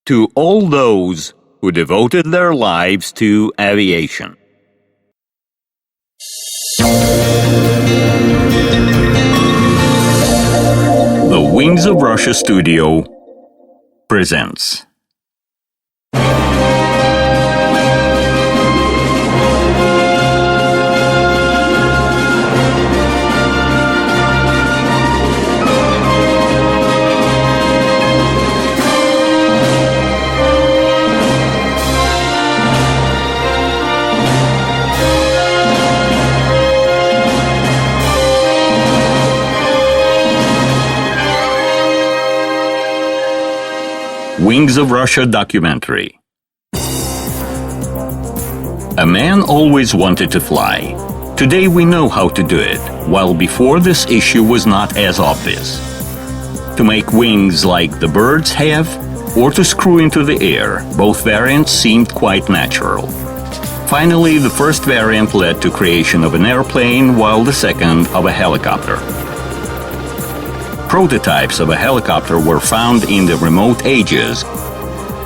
to all those who devoted their lives to aviation. The Wings of Russia studio presents. Wings of Russia documentary. A man always wanted to fly. Today we know how to do it, while before this issue was not as obvious. To make wings like the birds have, or to screw into the air, both variants seemed quite natural. Finally, the first variant led to creation of an airplane, while the second of a helicopter. Prototypes of a helicopter were found in the remote ages.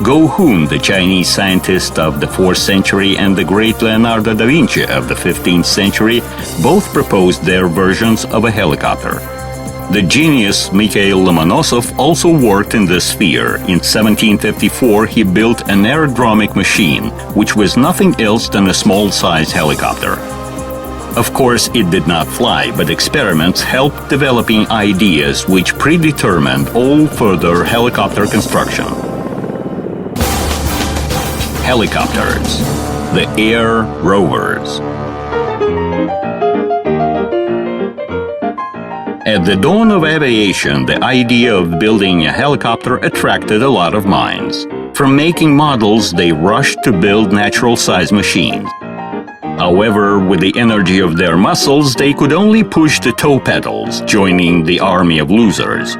Go Hun, the Chinese scientist of the 4th century, and the great Leonardo da Vinci of the 15th century both proposed their versions of a helicopter. The genius Mikhail Lomonosov also worked in this sphere. In 1754, he built an aerodromic machine, which was nothing else than a small-size helicopter. Of course, it did not fly, but experiments helped developing ideas which predetermined all further helicopter construction. Helicopters, the Air Rovers. At the dawn of aviation, the idea of building a helicopter attracted a lot of minds. From making models, they rushed to build natural-size machines. However, with the energy of their muscles, they could only push the toe pedals, joining the army of losers.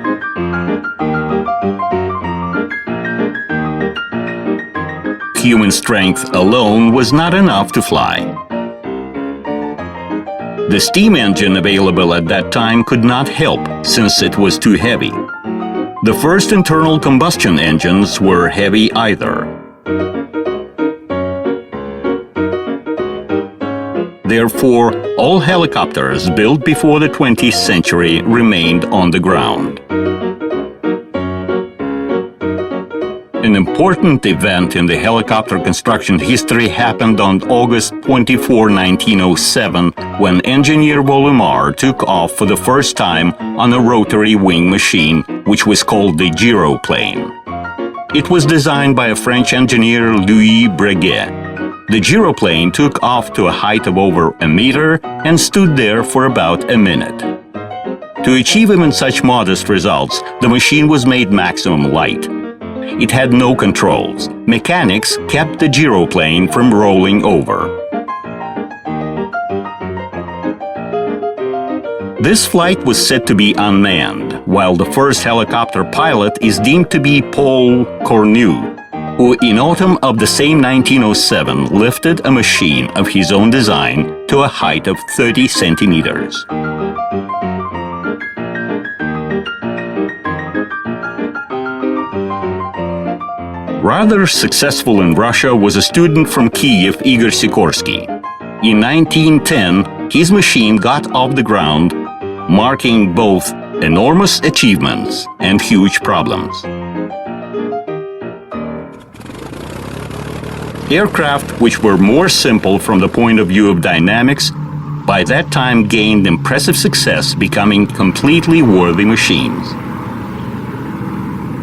Human strength alone was not enough to fly. The steam engine available at that time could not help, since it was too heavy. The first internal combustion engines were heavy either. Therefore, all helicopters built before the 20th century remained on the ground. An important event in the helicopter construction history happened on August 24, 1907, when engineer Volumar took off for the first time on a rotary wing machine, which was called the gyroplane. It was designed by a French engineer, Louis Breguet. The gyroplane took off to a height of over a meter and stood there for about a minute. To achieve even such modest results, the machine was made maximum light. It had no controls. Mechanics kept the gyroplane from rolling over. This flight was said to be unmanned, while the first helicopter pilot is deemed to be Paul Cornu, who in autumn of the same 1907 lifted a machine of his own design to a height of 30 centimeters. Rather successful in Russia was a student from Kiev, Igor Sikorsky. In 1910, his machine got off the ground, marking both enormous achievements and huge problems. Aircraft which were more simple from the point of view of dynamics, by that time gained impressive success, becoming completely worthy machines.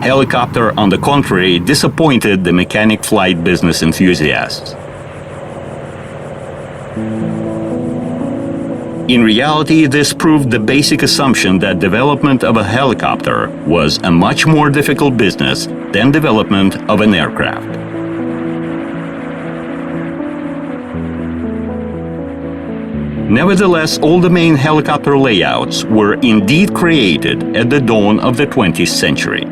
Helicopter, on the contrary, disappointed the mechanic flight business enthusiasts. In reality, this proved the basic assumption that development of a helicopter was a much more difficult business than development of an aircraft. Nevertheless, all the main helicopter layouts were indeed created at the dawn of the 20th century.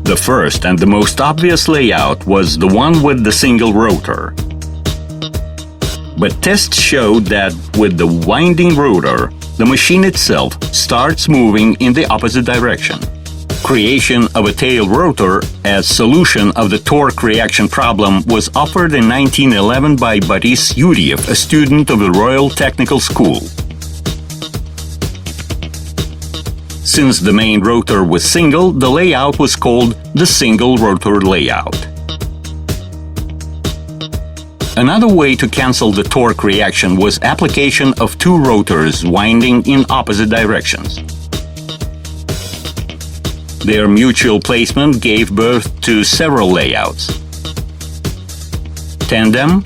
The first and the most obvious layout was the one with the single rotor. But tests showed that with the winding rotor, the machine itself starts moving in the opposite direction. creation of a tail rotor as solution of the torque reaction problem was offered in 1911 by Boris Yuriev, a student of the Royal Technical School. Since the main rotor was single, the layout was called the single rotor layout. Another way to cancel the torque reaction was application of two rotors winding in opposite directions. Their mutual placement gave birth to several layouts: tandem,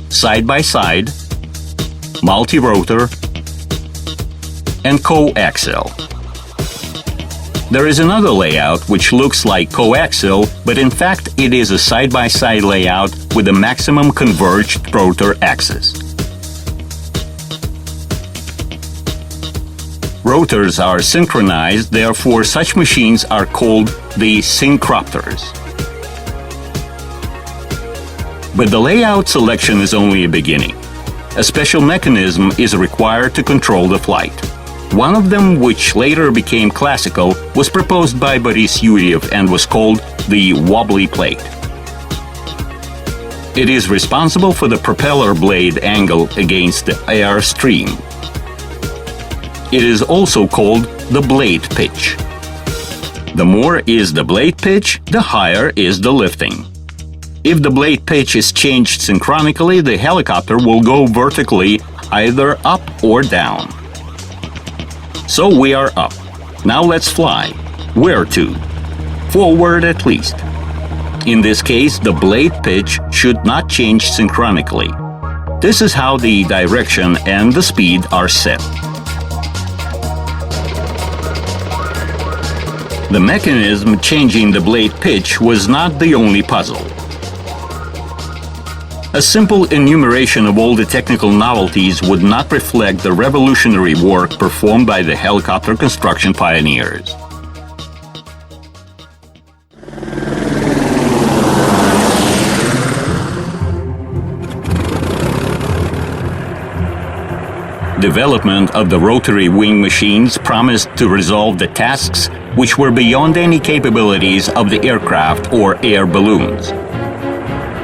side-by-side, multi-rotor, and coaxial. There is another layout which looks like coaxial, but in fact it is a side-by-side layout with a maximum converged rotor axis. Rotors are synchronized, therefore such machines are called the syncropters. But the layout selection is only a beginning. A special mechanism is required to control the flight. One of them, which later became classical, was proposed by Boris Yuriev and was called the wobbly plate. It is responsible for the propeller blade angle against the air stream. It is also called the blade pitch. The more is the blade pitch, the higher is the lifting. If the blade pitch is changed synchronically, the helicopter will go vertically either up or down. So we are up. Now let's fly. Where to? Forward at least. In this case, the blade pitch should not change synchronically. This is how the direction and the speed are set. The mechanism changing the blade pitch was not the only puzzle. A simple enumeration of all the technical novelties would not reflect the revolutionary work performed by the helicopter construction pioneers. Development of the rotary wing machines promised to resolve the tasks which were beyond any capabilities of the aircraft or air balloons.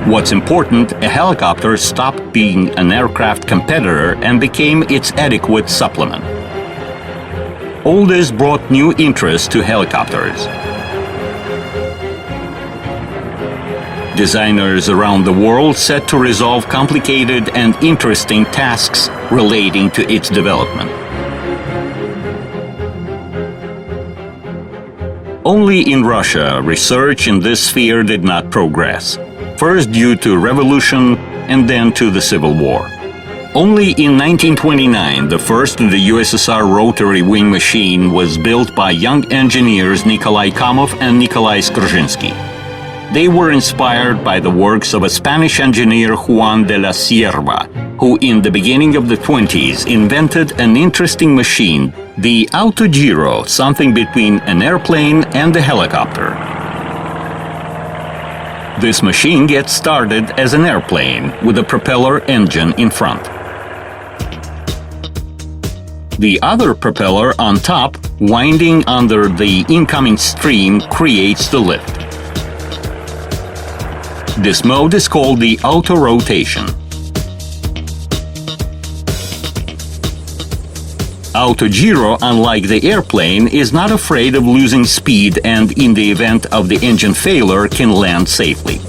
What's important, a helicopter stopped being an aircraft competitor and became its adequate supplement. All this brought new interest to helicopters. Designers around the world set to resolve complicated and interesting tasks relating to its development. Only in Russia, research in this sphere did not progress. First due to revolution and then to the Civil War. Only in 1929, the first of the USSR rotary wing machine was built by young engineers Nikolai Kamov and Nikolai Skrzhinsky. They were inspired by the works of a Spanish engineer Juan de la Cierva, who in the beginning of the 20s invented an interesting machine, the autogiro, something between an airplane and a helicopter. This machine gets started as an airplane with a propeller engine in front. The other propeller on top, winding under the incoming stream, creates the lift. This mode is called the auto-rotation. Autogiro, unlike the airplane, is not afraid of losing speed and in the event of the engine failure can land safely.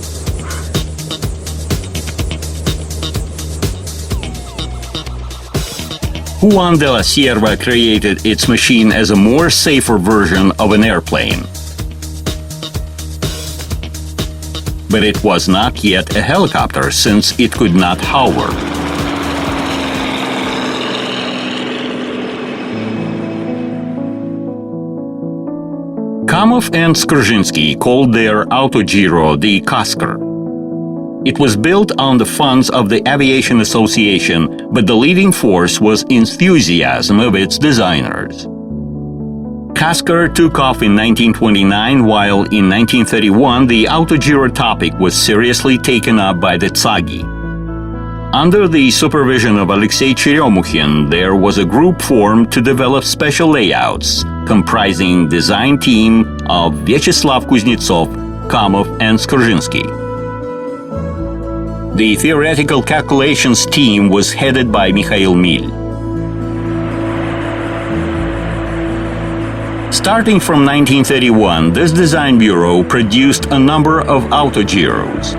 Juan de la Cierva created its machine as a more safer version of an airplane. But it was not yet a helicopter since it could not hover. Kamov and Skrzhinsky called their autogiro the Kasker. It was built on the funds of the Aviation Association, but the leading force was enthusiasm of its designers. Kasker took off in 1929, while in 1931 the autogiro topic was seriously taken up by the Tsagi. Under the supervision of Alexei Cheremukhin, there was a group formed to develop special layouts, comprising design team of Vyacheslav Kuznetsov, Kamov, and Skorzhinsky. The theoretical calculations team was headed by Mikhail Mil. Starting from 1931, this design bureau produced a number of autogyros.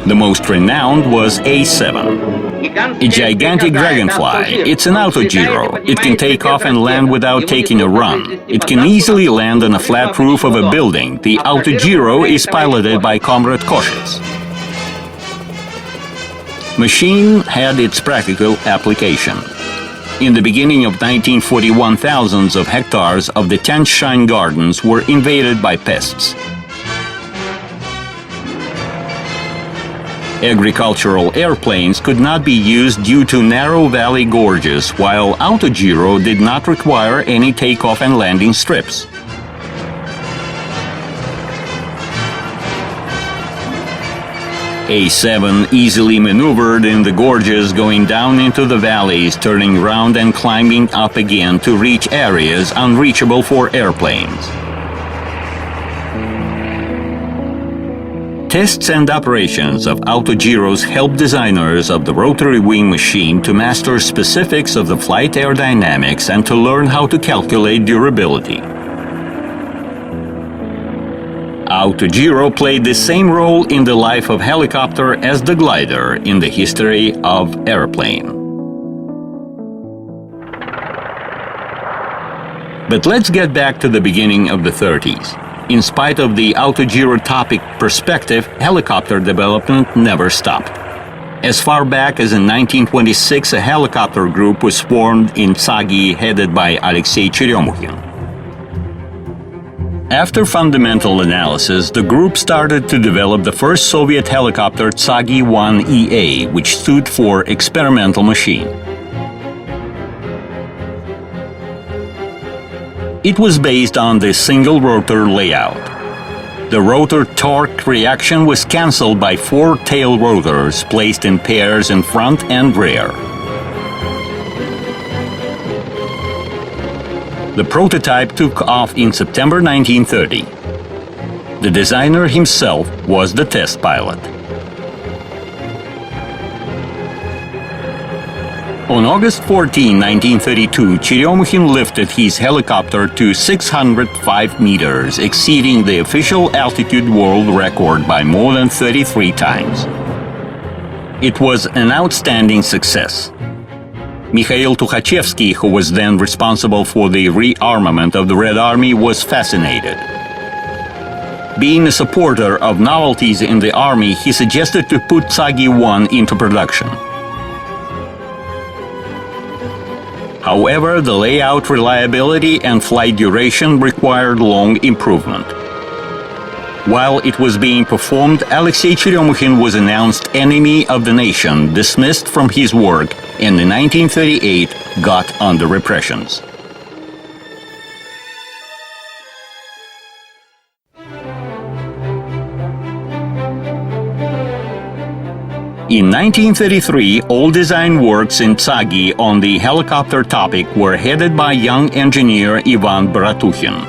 The most renowned was A7, a gigantic dragonfly. It's an autogyro. It can take off and land without taking a run. It can easily land on a flat roof of a building. The autogyro is piloted by Comrade Koshets. Machine had its practical application. In the beginning of 1941, thousands of hectares of the Tianshine Gardens were invaded by pests. Agricultural airplanes could not be used due to narrow valley gorges, while autogyro did not require any takeoff and landing strips. A7 easily maneuvered in the gorges, going down into the valleys, turning round and climbing up again to reach areas unreachable for airplanes. Tests and operations of autogyros helped designers of the rotary wing machine to master specifics of the flight aerodynamics and to learn how to calculate durability. Autogyro played the same role in the life of helicopter as the glider in the history of airplane. But let's get back to the beginning of the 30s. In spite of the autogyrotopic perspective, helicopter development never stopped. As far back as in 1926, a helicopter group was formed in Tsagi, headed by Alexei Cheremukhin. After fundamental analysis, the group started to develop the first Soviet helicopter Tsagi-1EA, which stood for Experimental Machine. It was based on the single-rotor layout. The rotor torque reaction was cancelled by 4 tail rotors placed in pairs in front and rear. The prototype took off in September 1930. The designer himself was the test pilot. On August 14, 1932, Cheremukhin lifted his helicopter to 605 meters, exceeding the official altitude world record by more than 33 times. It was an outstanding success. Mikhail Tukhachevsky, who was then responsible for the rearmament of the Red Army, was fascinated. Being a supporter of novelties in the army, he suggested to put Tsagi-1 into production. However, the layout reliability and flight duration required long improvement. While it was being performed, Alexei Cheremukhin was announced enemy of the nation, dismissed from his work, and in 1938 got under repressions. In 1933, all design works in Tsagi on the helicopter topic were headed by young engineer Ivan Baratuhin.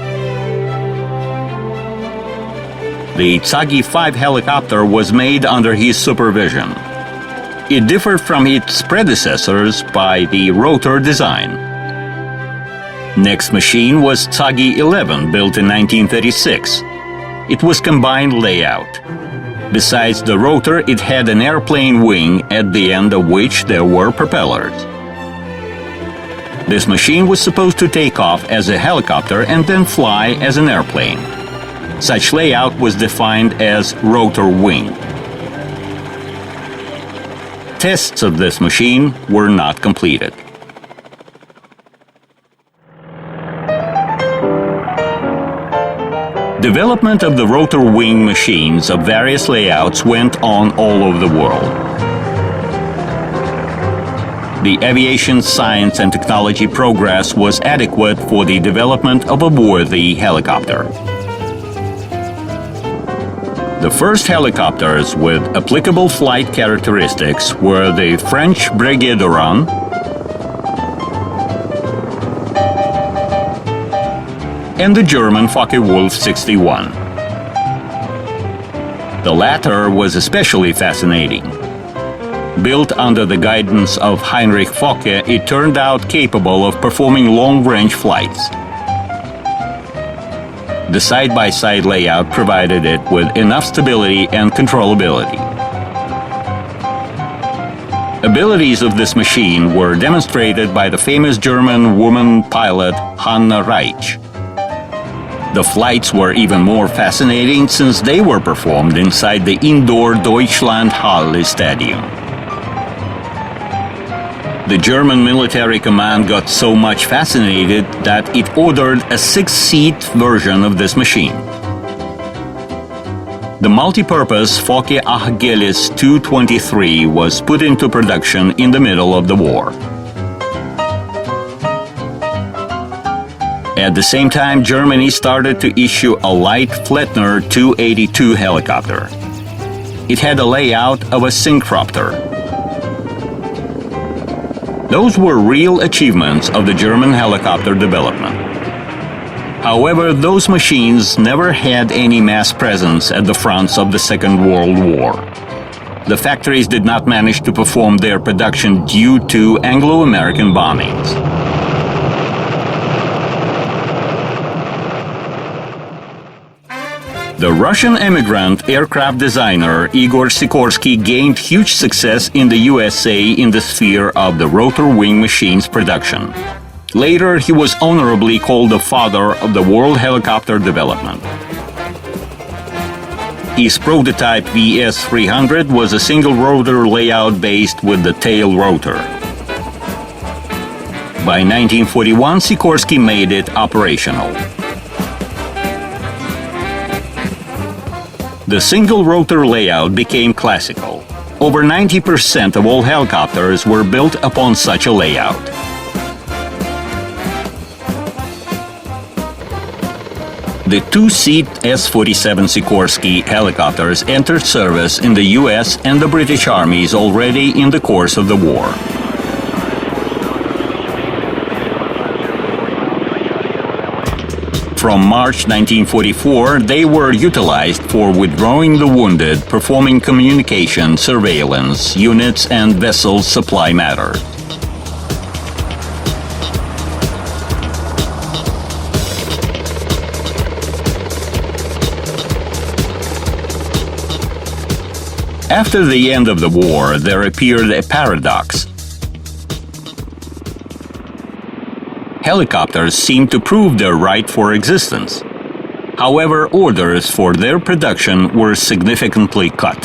The Tsagi-5 helicopter was made under his supervision. It differed from its predecessors by the rotor design. Next machine was Tsagi-11, built in 1936. It was combined layout. Besides the rotor, it had an airplane wing at the end of which there were propellers. This machine was supposed to take off as a helicopter and then fly as an airplane. Such layout was defined as rotor wing. Tests of this machine were not completed. Development of the rotor wing machines of various layouts went on all over the world. The aviation science and technology progress was adequate for the development of a worthy helicopter. The first helicopters with applicable flight characteristics were the French Breguet d'Oran and the German Focke-Wulf 61. The latter was especially fascinating. Built under the guidance of Heinrich Focke, it turned out capable of performing long-range flights. The side-by-side layout provided it with enough stability and controllability. Abilities of this machine were demonstrated by the famous German woman pilot Hanna Reitsch. The flights were even more fascinating since they were performed inside the indoor Deutschlandhalle Stadium. The German military command got so much fascinated that it ordered a 6-seat version of this machine. The multi-purpose Focke Achgelis 223 was put into production in the middle of the war. At the same time, Germany started to issue a light Flettner 282 helicopter. It had a layout of a syncropter. Those were real achievements of the German helicopter development. However, those machines never had any mass presence at the fronts of the Second World War. The factories did not manage to perform their production due to Anglo-American bombings. The Russian immigrant aircraft designer Igor Sikorsky gained huge success in the USA in the sphere of the rotor wing machines production. Later, he was honorably called the father of the world helicopter development. His prototype VS-300 was a single rotor layout based with the tail rotor. By 1941, Sikorsky made it operational. The single rotor layout became classical. Over 90% of all helicopters were built upon such a layout. The two-seat S-47 Sikorsky helicopters entered service in the US and the British armies already in the course of the war. From March 1944, they were utilized for withdrawing the wounded, performing communication, surveillance, units and vessels supply matter. After the end of the war, there appeared a paradox. Helicopters seemed to prove their right for existence. However, orders for their production were significantly cut.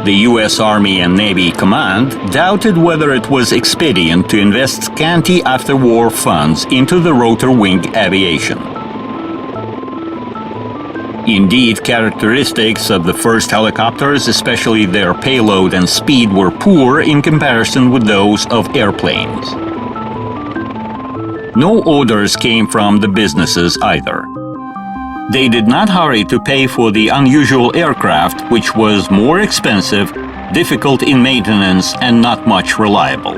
The U.S. Army and Navy Command doubted whether it was expedient to invest scanty after-war funds into the rotor wing aviation. Indeed, characteristics of the first helicopters, especially their payload and speed, were poor in comparison with those of airplanes. No orders came from the businesses either. They did not hurry to pay for the unusual aircraft, which was more expensive, difficult in maintenance, and not much reliable.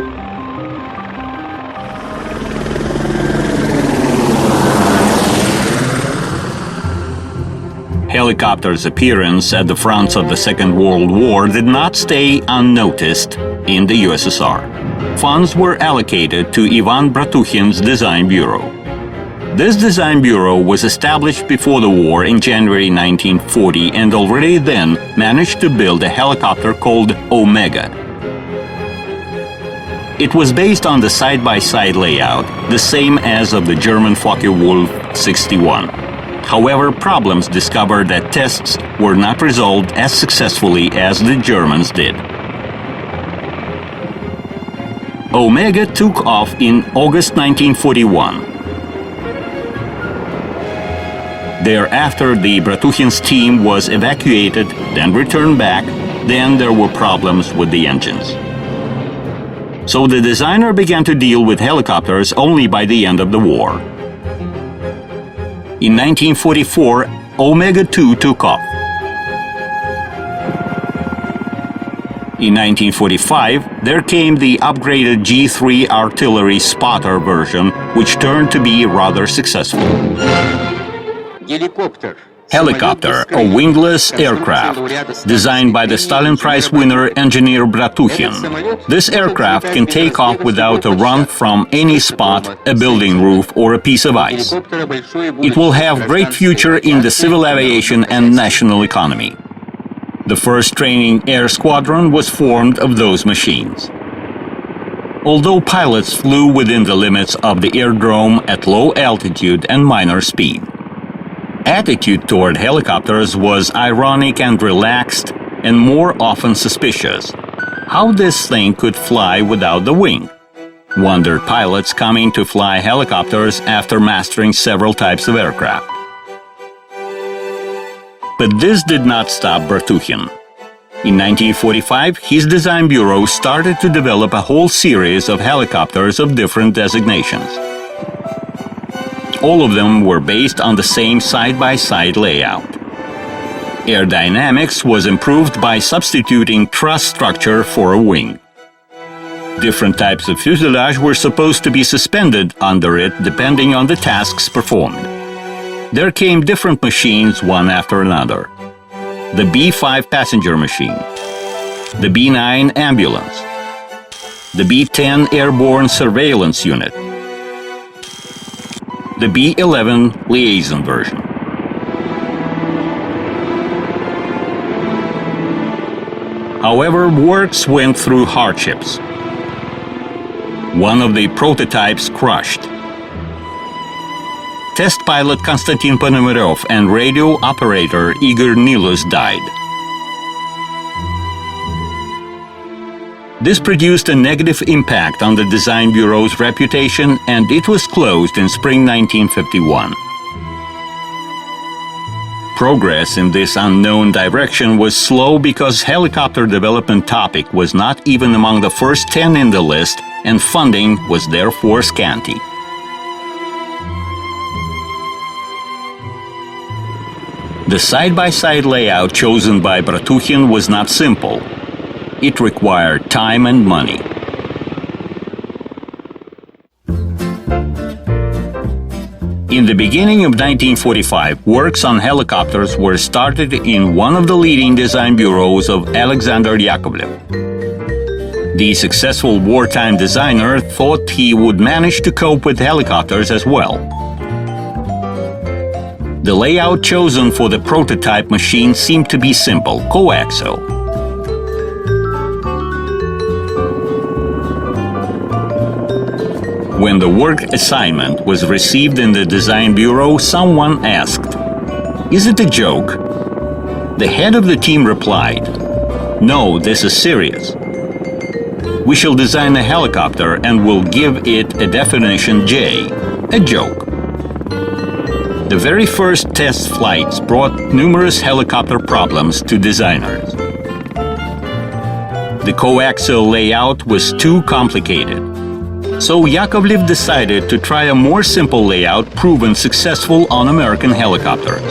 Helicopters' appearance at the fronts of the Second World War did not stay unnoticed in the USSR. Funds were allocated to Ivan Bratuhin's Design Bureau. This design bureau was established before the war in January 1940 and already then managed to build a helicopter called Omega. It was based on the side-by-side layout, the same as of the German Focke-Wulf 61. However, problems discovered at tests were not resolved as successfully as the Germans did. Omega took off in August 1941. Thereafter, the Bratuhin's team was evacuated, then returned back. Then there were problems with the engines. So the designer began to deal with helicopters only by the end of the war. In 1944, Omega-2 took off. In 1945, there came the upgraded G3 artillery spotter version, which turned to be rather successful. Helicopter, a wingless aircraft, designed by the Stalin Prize winner engineer Bratuhin. This aircraft can take off without a run from any spot, a building roof, or a piece of ice. It will have great future in the civil aviation and national economy. The first training air squadron was formed of those machines. Although pilots flew within the limits of the aerodrome at low altitude and minor speed, attitude toward helicopters was ironic and relaxed, and more often suspicious. How this thing could fly without the wing? Wondered pilots coming to fly helicopters after mastering several types of aircraft. But this did not stop Bratuhin. In 1945, his design bureau started to develop a whole series of helicopters of different designations. All of them were based on the same side-by-side layout. Aerodynamics was improved by substituting truss structure for a wing. Different types of fuselage were supposed to be suspended under it depending on the tasks performed. There came different machines one after another. The B-5 passenger machine, the B-9 ambulance, the B-10 airborne surveillance unit, the B-11 liaison version. However, works went through hardships. One of the prototypes crashed. Test pilot Konstantin Ponomarev and radio operator Igor Nilus died. This produced a negative impact on the Design Bureau's reputation, and it was closed in spring 1951. Progress in this unknown direction was slow because helicopter development topic was not even among the first 10 in the list, and funding was therefore scanty. The side-by-side layout chosen by Bratuhin was not simple. It required time and money. In the beginning of 1945, works on helicopters were started in one of the leading design bureaus of Alexander Yakovlev. The successful wartime designer thought he would manage to cope with helicopters as well. The layout chosen for the prototype machine seemed to be simple, coaxial. When the work assignment was received in the design bureau, someone asked, "Is it a joke?" The head of the team replied, "No, this is serious. We shall design a helicopter and will give it a definition J, a joke." The very first test flights brought numerous helicopter problems to designers. The coaxial layout was too complicated. So Yakovlev decided to try a more simple layout proven successful on American helicopters.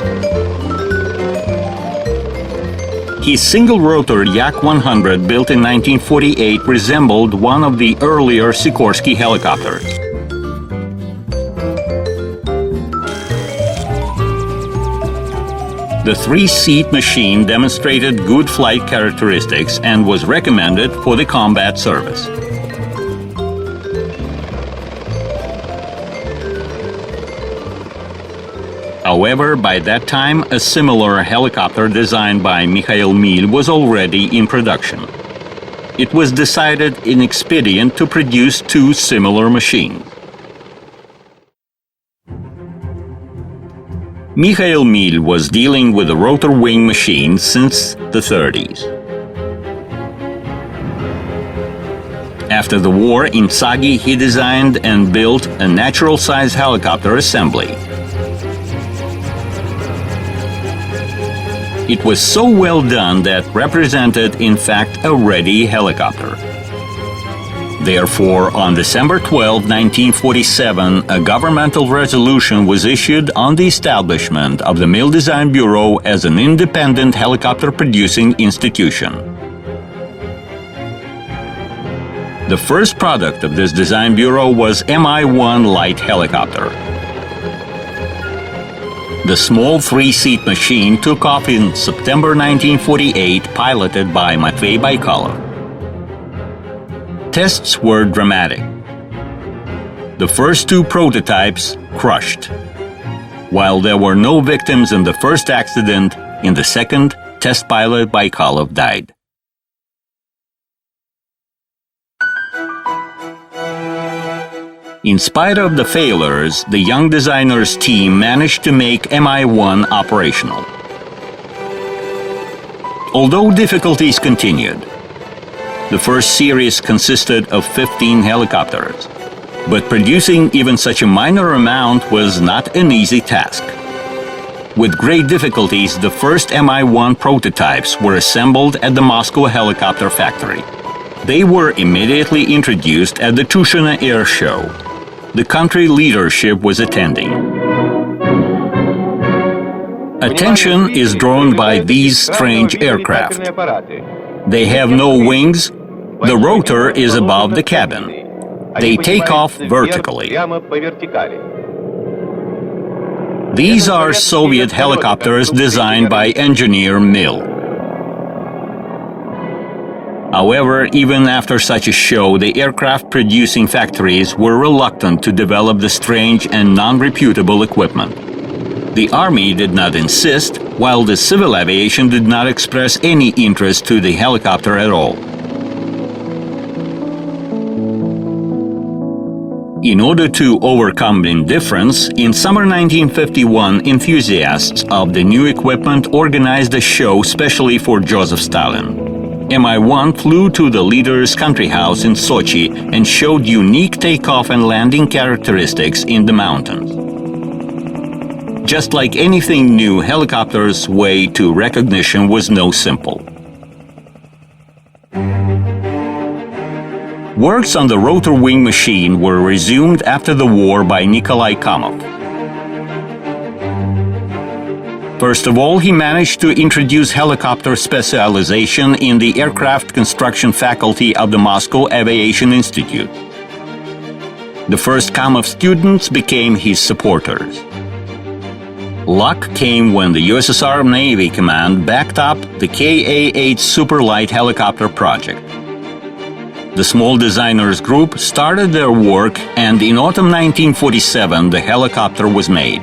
His single-rotor Yak-100 built in 1948 resembled one of the earlier Sikorsky helicopters. The three-seat machine demonstrated good flight characteristics and was recommended for the combat service. However, by that time, a similar helicopter designed by Mikhail Mil was already in production. It was decided inexpedient to produce two similar machines. Mikhail Mil was dealing with the rotor wing machine since the 30s. After the war in Sagi, he designed and built a natural-size helicopter assembly. It was so well done that represented, in fact, a ready helicopter. Therefore, on December 12, 1947, a governmental resolution was issued on the establishment of the Mil Design Bureau as an independent helicopter-producing institution. The first product of this design bureau was Mi-1 light helicopter. The small three-seat machine took off in September 1948, piloted by Matvey Baikalov. Tests were dramatic. The first two prototypes crushed. While there were no victims in the first accident, in the second, test pilot Baikalov died. In spite of the failures, the young designer's team managed to make Mi-1 operational. Although difficulties continued, the first series consisted of 15 helicopters, but producing even such a minor amount was not an easy task. With great difficulties, the first Mi-1 prototypes were assembled at the Moscow helicopter factory. They were immediately introduced at the Tushino Air Show. The country leadership was attending. Attention is drawn by these strange aircraft. They have no wings. The rotor is above the cabin. They take off vertically. These are Soviet helicopters designed by engineer Mil. However, even after such a show, the aircraft-producing factories were reluctant to develop the strange and non-reputable equipment. The Army did not insist, while the civil aviation did not express any interest to the helicopter at all. In order to overcome indifference, in summer 1951, enthusiasts of the new equipment organized a show specially for Joseph Stalin. Mi-1 flew to the leader's country house in Sochi and showed unique takeoff and landing characteristics in the mountains. Just like anything new, helicopters' way to recognition was no simple. Works on the rotor wing machine were resumed after the war by Nikolai Kamov. First of all, he managed to introduce helicopter specialization in the aircraft construction faculty of the Moscow Aviation Institute. The first Kamov students became his supporters. Luck came when the USSR Navy Command backed up the Ka-8 Superlight helicopter project. The small designers group started their work, and in autumn 1947 the helicopter was made.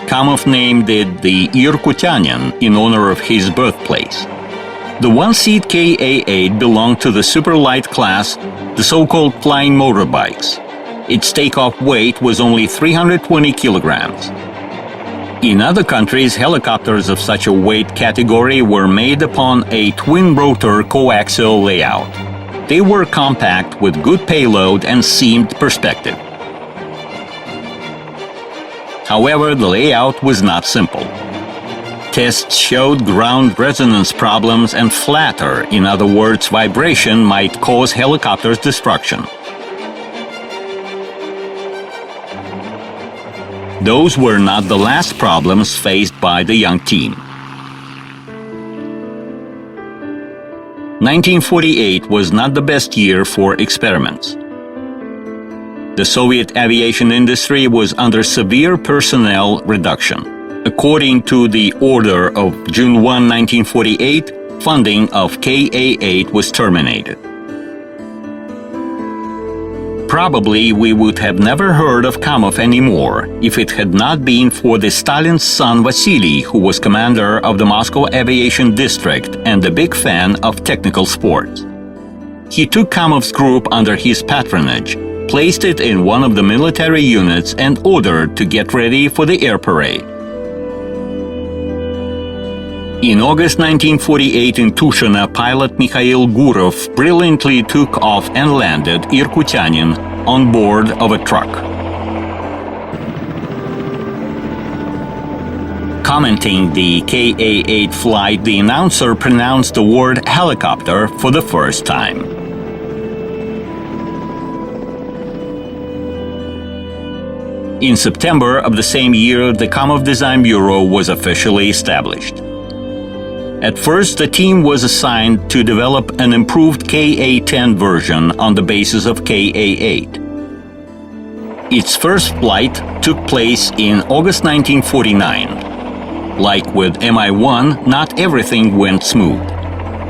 Kamov named it the Irkutyanin in honor of his birthplace. The one-seat Ka-8 belonged to the superlight class, the so-called flying motorbikes. Its takeoff weight was only 320 kilograms. In other countries, helicopters of such a weight category were made upon a twin-rotor coaxial layout. They were compact with good payload and seemed perspective. However, the layout was not simple. Tests showed ground resonance problems and flatter, in other words, vibration might cause helicopter's destruction. Those were not the last problems faced by the young team. 1948 was not the best year for experiments. The Soviet aviation industry was under severe personnel reduction. According to the order of June 1, 1948, funding of Ka-8 was terminated. Probably we would have never heard of Kamov anymore if it had not been for the Stalin's son Vasily, who was commander of the Moscow Aviation District and a big fan of technical sports. He took Kamov's group under his patronage, placed it in one of the military units, and ordered to get ready for the air parade. In August 1948 in Tushino, pilot Mikhail Gurov brilliantly took off and landed Irkutyanin on board of a truck. Commenting the Ka-8 flight, the announcer pronounced the word helicopter for the first time. In September of the same year, the Kamov Design Bureau was officially established. At first, the team was assigned to develop an improved Ka-10 version on the basis of Ka-8. Its first flight took place in August 1949. Like with Mi-1, not everything went smooth.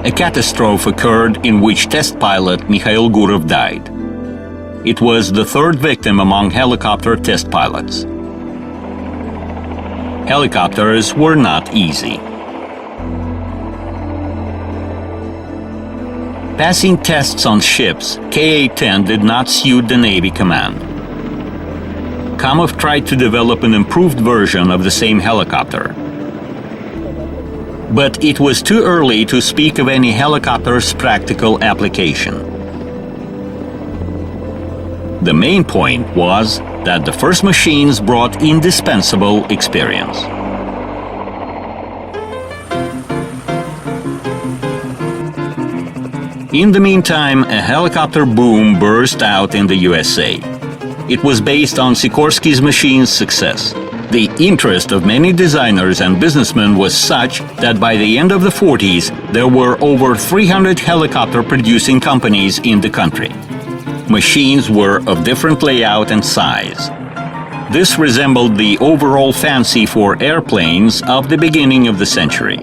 A catastrophe occurred in which test pilot Mikhail Gurov died. It was the third victim among helicopter test pilots. Helicopters were not easy. Passing tests on ships, Ka-10 did not suit the Navy command. Kamov tried to develop an improved version of the same helicopter. But it was too early to speak of any helicopter's practical application. The main point was that the first machines brought indispensable experience. In the meantime, a helicopter boom burst out in the USA. It was based on Sikorsky's machine's success. The interest of many designers and businessmen was such that by the end of the 40s, there were over 300 helicopter-producing companies in the country. Machines were of different layout and size. This resembled the overall fancy for airplanes of the beginning of the century.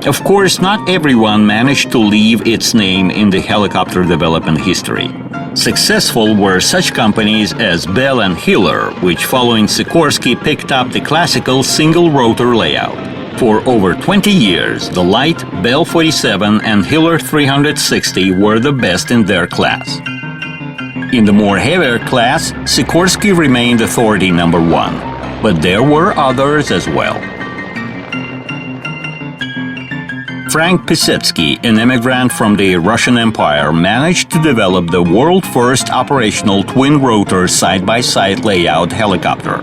Of course, not everyone managed to leave its name in the helicopter development history. Successful were such companies as Bell and Hiller, which following Sikorsky picked up the classical single-rotor layout. For over 20 years, the light Bell 47 and Hiller 360 were the best in their class. In the more heavier class, Sikorsky remained authority number one, but there were others as well. Frank Pisetsky, an immigrant from the Russian Empire, managed to develop the world's first operational twin-rotor side-by-side layout helicopter.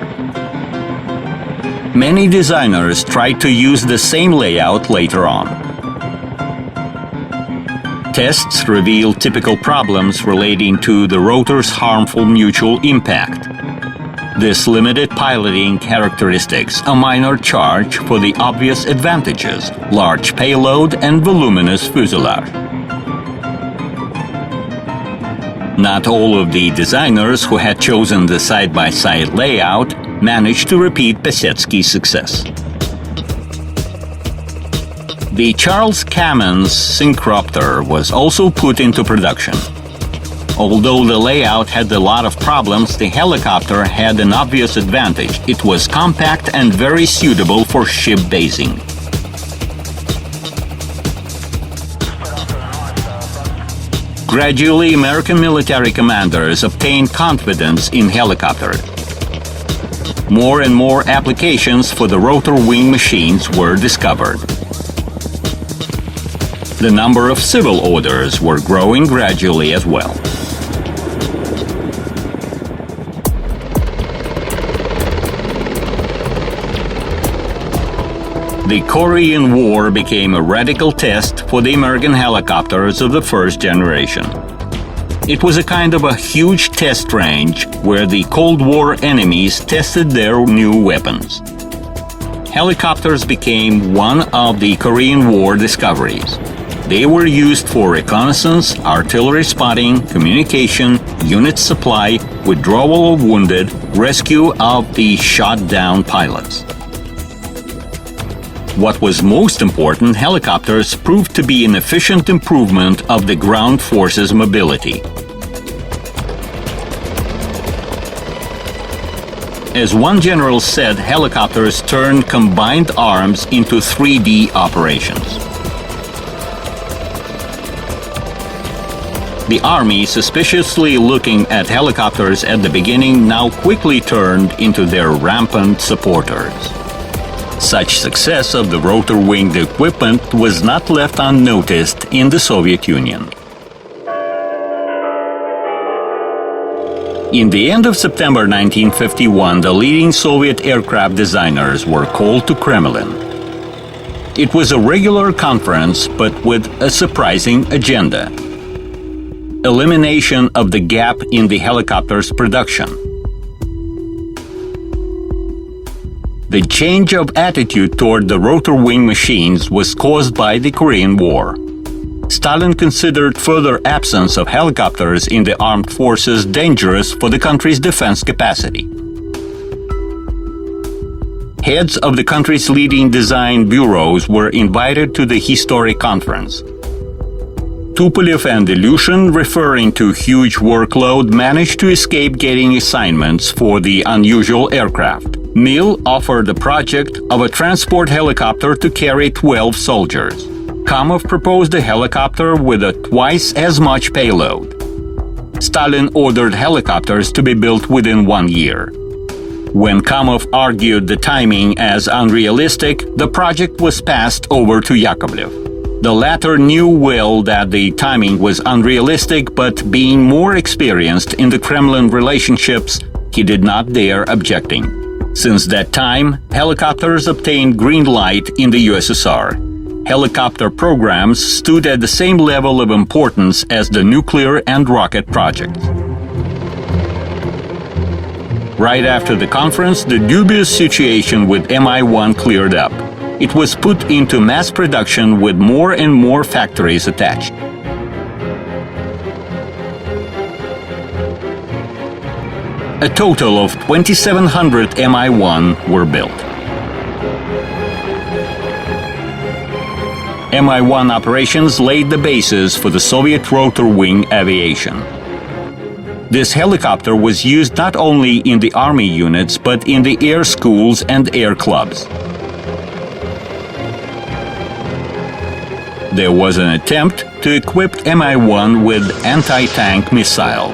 Many designers tried to use the same layout later on. Tests revealed typical problems relating to the rotor's harmful mutual impact. This limited piloting characteristics a minor charge for the obvious advantages: large payload and voluminous fuselage. Not all of the designers who had chosen the side-by-side layout managed to repeat Pisetsky's success. The Charles Kamens Syncropter was also put into production. Although the layout had a lot of problems, the helicopter had an obvious advantage. It was compact and very suitable for ship basing. Gradually, American military commanders obtained confidence in helicopters. More and more applications for the rotor wing machines were discovered. The number of civil orders were growing gradually as well. The Korean War became a radical test for the American helicopters of the first generation. It was a kind of a huge test range where the Cold War enemies tested their new weapons. Helicopters became one of the Korean War discoveries. They were used for reconnaissance, artillery spotting, communication, unit supply, withdrawal of wounded, rescue of the shot-down pilots. What was most important, helicopters proved to be an efficient improvement of the ground forces' mobility. As one general said, helicopters turned combined arms into 3D operations. The Army, suspiciously looking at helicopters at the beginning, now quickly turned into their rampant supporters. Such success of the rotor-winged equipment was not left unnoticed in the Soviet Union. In the end of September 1951, the leading Soviet aircraft designers were called to Kremlin. It was a regular conference, but with a surprising agenda: elimination of the gap in the helicopter's production. The change of attitude toward the rotor wing machines was caused by the Korean War. Stalin considered further absence of helicopters in the armed forces dangerous for the country's defense capacity. Heads of the country's leading design bureaus were invited to the historic conference. Tupolev and Ilyushin, referring to huge workload, managed to escape getting assignments for the unusual aircraft. Mil offered the project of a transport helicopter to carry 12 soldiers. Kamov proposed a helicopter with a twice as much payload. Stalin ordered helicopters to be built within 1 year. When Kamov argued the timing as unrealistic, the project was passed over to Yakovlev. The latter knew well that the timing was unrealistic, but being more experienced in the Kremlin relationships, he did not dare objecting. Since that time, helicopters obtained green light in the USSR. Helicopter programs stood at the same level of importance as the nuclear and rocket projects. Right after the conference, the dubious situation with Mi-1 cleared up. It was put into mass production with more and more factories attached. A total of 2,700 Mi-1 were built. Mi-1 operations laid the basis for the Soviet rotor wing aviation. This helicopter was used not only in the army units, but in the air schools and air clubs. There was an attempt to equip Mi-1 with anti-tank missile.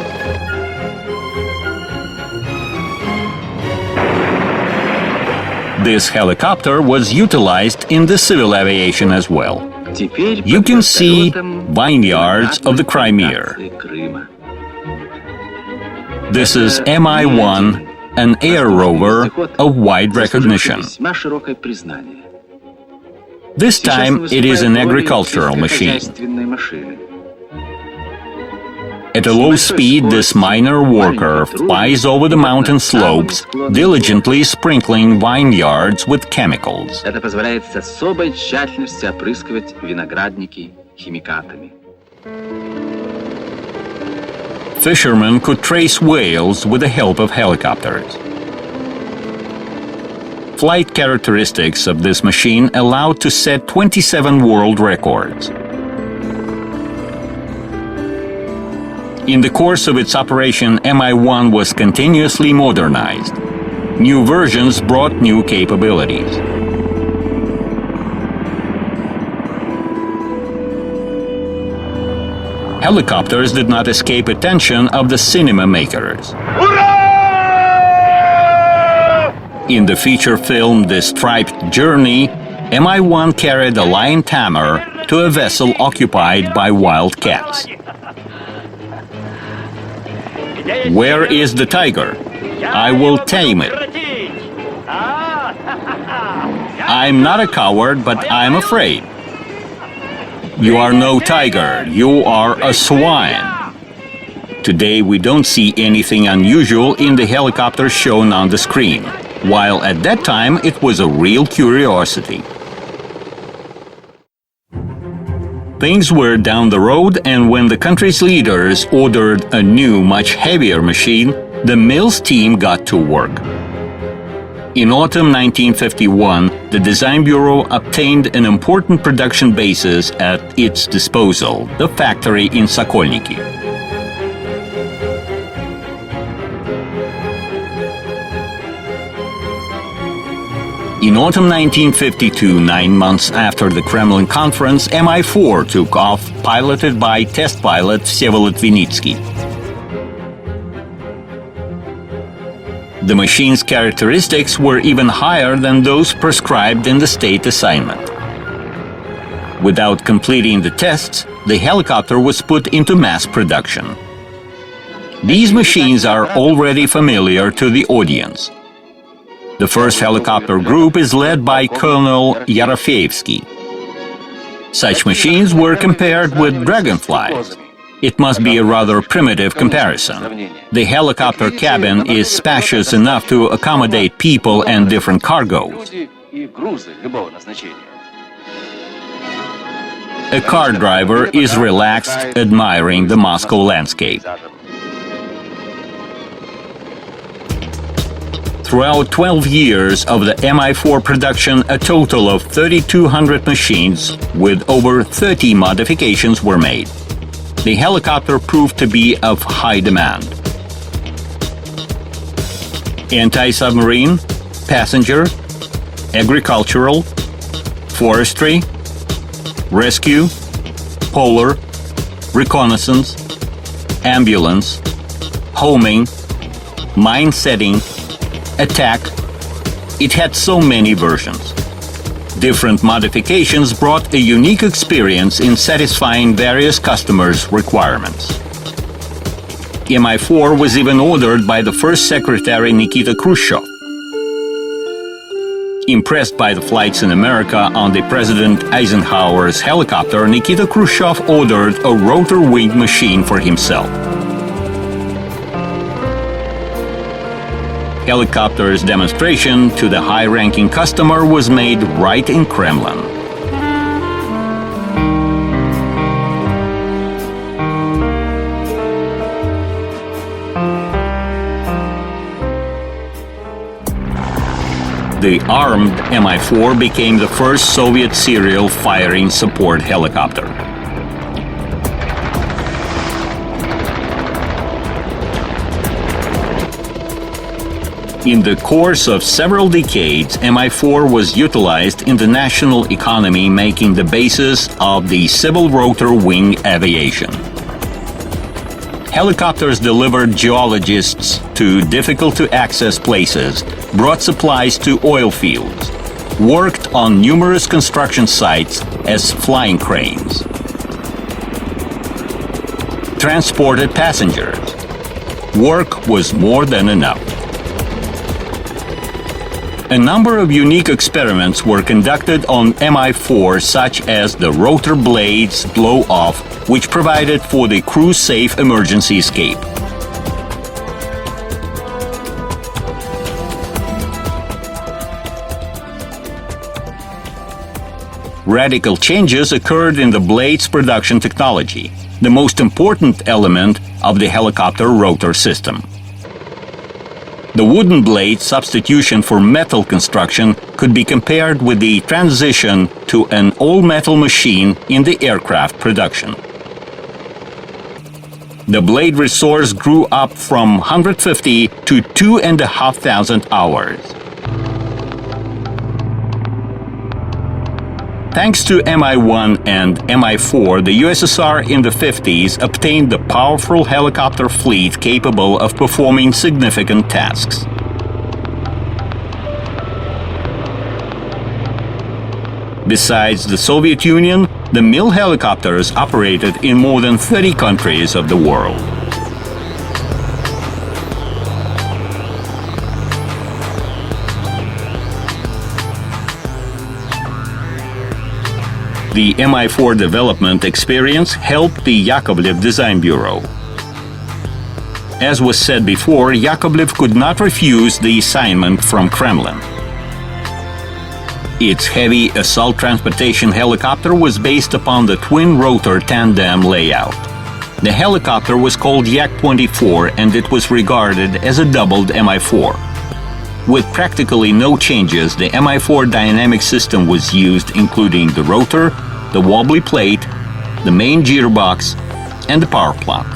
This helicopter was utilized in the civil aviation as well. You can see vineyards of the Crimea. This is Mi-1, an air rover of wide recognition. This time it is an agricultural machine. At a low speed, this minor worker flies over the mountain slopes, diligently sprinkling vineyards with chemicals. Это позволяет с особой тщательностью опрыскивать виноградники химикатами. Fishermen could trace whales with the help of helicopters. Flight characteristics of this machine allowed to set 27 world records. In the course of its operation, Mi-1 was continuously modernized. New versions brought new capabilities. Helicopters did not escape attention of the cinema makers. In the feature film The Striped Journey, Mi-1 carried a lion tamer to a vessel occupied by wild cats. Where is the tiger? I will tame it. I'm not a coward, but I'm afraid. You are no tiger, you are a swine. Today we don't see anything unusual in the helicopter shown on the screen, while at that time it was a real curiosity. Things were down the road, and when the country's leaders ordered a new, much heavier machine, the Mills team got to work. In autumn 1951, the Design Bureau obtained an important production basis at its disposal, the factory in Sokolniki. In autumn 1952, 9 months after the Kremlin conference, Mi-4 took off, piloted by test pilot Vsevolod Vinitsky. The machine's characteristics were even higher than those prescribed in the state assignment. Without completing the tests, the helicopter was put into mass production. These machines are already familiar to the audience. The first helicopter group is led by Colonel Yarofeevsky. Such machines were compared with dragonflies. It must be a rather primitive comparison. The helicopter cabin is spacious enough to accommodate people and different cargoes. A car driver is relaxed, admiring the Moscow landscape. Throughout 12 years of the Mi-4 production, a total of 3,200 machines with over 30 modifications were made. The helicopter proved to be of high demand. Anti-submarine, passenger, agricultural, forestry, rescue, polar, reconnaissance, ambulance, homing, mine setting, attack. It had so many versions. Different modifications brought a unique experience in satisfying various customers' requirements. Mi-4 was even ordered by the first secretary Nikita Khrushchev. Impressed by the flights in America on the President Eisenhower's helicopter, Nikita Khrushchev ordered a rotor-winged machine for himself. Helicopter's demonstration to the high-ranking customer was made right in Kremlin. The armed Mi-4 became the first Soviet serial firing support helicopter. In the course of several decades, Mi-4 was utilized in the national economy, making the basis of the civil rotor wing aviation. Helicopters delivered geologists to difficult-to-access places, brought supplies to oil fields, worked on numerous construction sites as flying cranes, transported passengers. Work was more than enough. A number of unique experiments were conducted on Mi-4, such as the rotor blades blow-off, which provided for the crew-safe emergency escape. Radical changes occurred in the blade's production technology, the most important element of the helicopter rotor system. The wooden blade substitution for metal construction could be compared with the transition to an all-metal machine in the aircraft production. The blade resource grew up from 150 to 2,500 hours. Thanks to Mi-1 and Mi-4, the USSR in the 50s obtained a powerful helicopter fleet capable of performing significant tasks. Besides the Soviet Union, the Mil helicopters operated in more than 30 countries of the world. The Mi-4 development experience helped the Yakovlev Design Bureau. As was said before, Yakovlev could not refuse the assignment from Kremlin. Its heavy assault transportation helicopter was based upon the twin-rotor tandem layout. The helicopter was called Yak-24, and it was regarded as a doubled Mi-4. With practically no changes, the Mi-4 dynamic system was used, including the rotor, the wobbly plate, the main gearbox, and the power plant.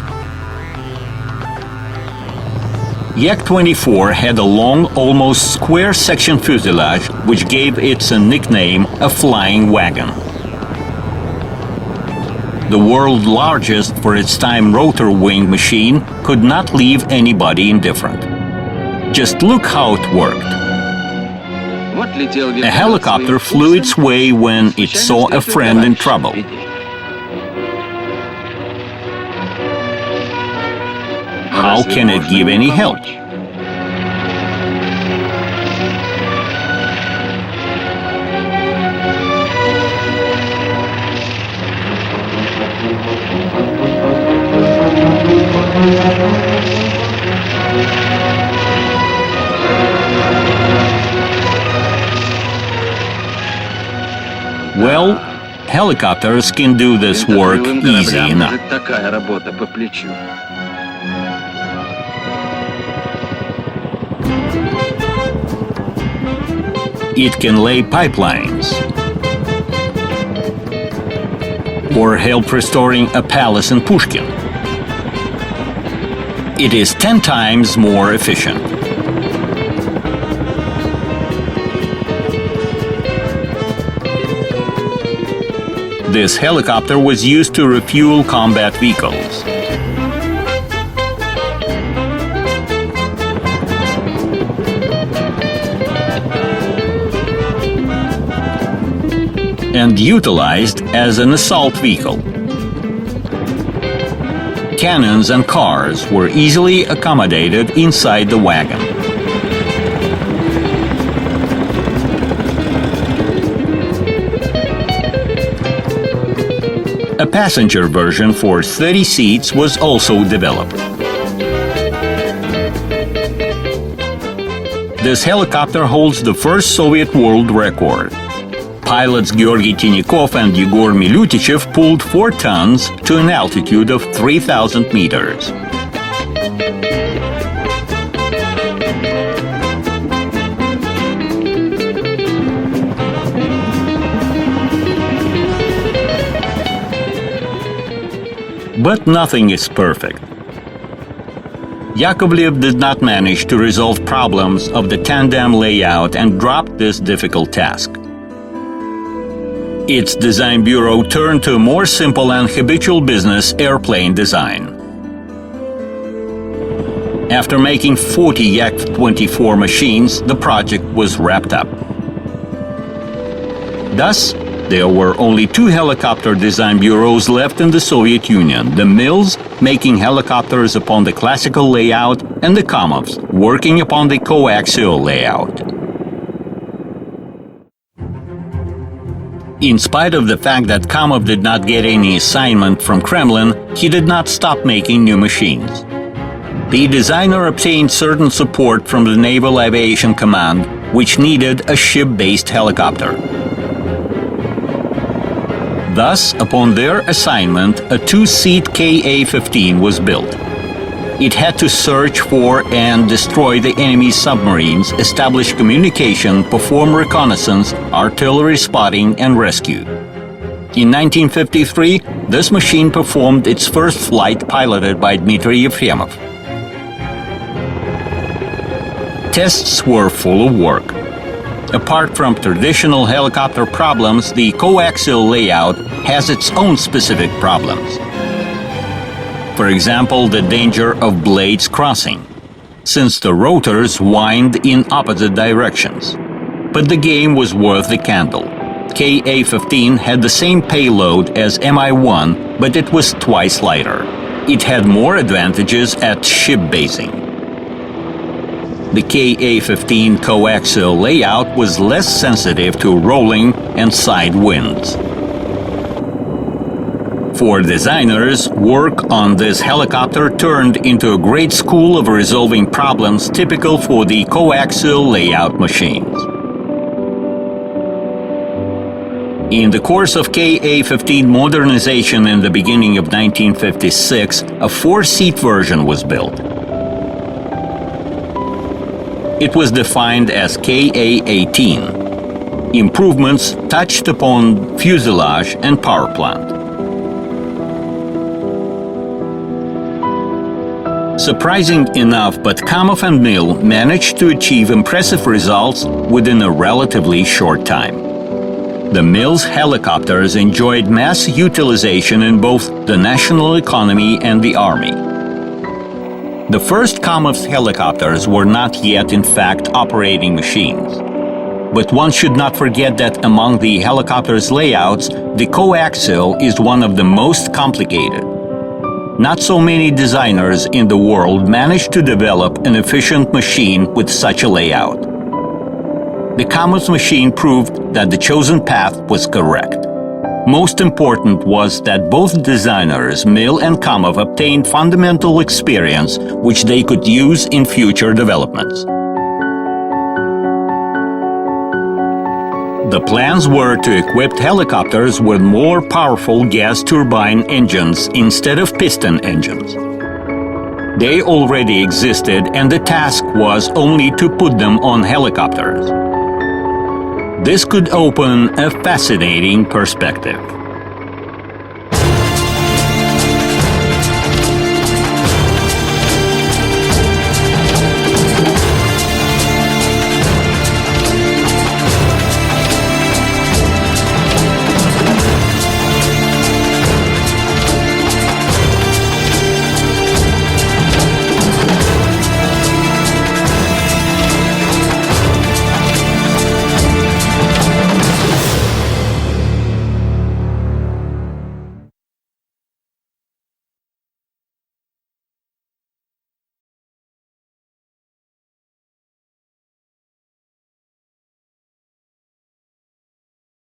Yak-24 had a long, almost square-section fuselage, which gave it a nickname, a flying wagon. The world's largest for its time rotor wing machine could not leave anybody indifferent. Just look how it worked. A helicopter flew its way when it saw a friend in trouble. How can it give any help? Well, helicopters can do this work Крылатым easy кораблям enough. может такая работа по плечу. It can lay pipelines or help restoring a palace in Pushkin. It is 10 times more efficient. This helicopter was used to refuel combat vehicles. And utilized as an assault vehicle. Cannons and cars were easily accommodated inside the wagon. A passenger version for 30 seats was also developed. This helicopter holds the first Soviet world record. Pilots Georgy Tinikov and Yegor Milutichev pulled 4 tons to an altitude of 3,000 meters. But nothing is perfect. Yakovlev did not manage to resolve problems of the tandem layout and dropped this difficult task. Its design bureau turned to a more simple and habitual business, airplane design. After making 40 Yak-24 machines, the project was wrapped up. Thus, there were only 2 helicopter design bureaus left in the Soviet Union: the Mills, making helicopters upon the classical layout, and the Kamovs, working upon the coaxial layout. In spite of the fact that Kamov did not get any assignment from Kremlin, he did not stop making new machines. The designer obtained certain support from the Naval Aviation Command, which needed a ship-based helicopter. Thus, upon their assignment, a 2-seat Ka-15 was built. It had to search for and destroy the enemy's submarines, establish communication, perform reconnaissance, artillery spotting, and rescue. In 1953, this machine performed its first flight piloted by Dmitry Yefremov. Tests were full of work. Apart from traditional helicopter problems, the coaxial layout has its own specific problems. For example, the danger of blades crossing, since the rotors wind in opposite directions. But the game was worth the candle. Ka-15 had the same payload as Mi-1, but it was twice lighter. It had more advantages at ship basing. The Ka-15 coaxial layout was less sensitive to rolling and side winds. For designers, work on this helicopter turned into a great school of resolving problems typical for the coaxial layout machines. In the course of Ka-15 modernization in the beginning of 1956, a 4-seat version was built. It was defined as Ka-18. Improvements touched upon fuselage and power plant. Surprising enough, but Kamov and Mill managed to achieve impressive results within a relatively short time. The Mill's helicopters enjoyed mass utilization in both the national economy and the army. The first Kamov's helicopters were not yet, in fact, operating machines. But one should not forget that among the helicopter's layouts, the coaxial is one of the most complicated. Not so many designers in the world managed to develop an efficient machine with such a layout. The Kamov's machine proved that the chosen path was correct. Most important was that both designers, Mill and Kamov, obtained fundamental experience which they could use in future developments. The plans were to equip helicopters with more powerful gas turbine engines instead of piston engines. They already existed, and the task was only to put them on helicopters. This could open a fascinating perspective.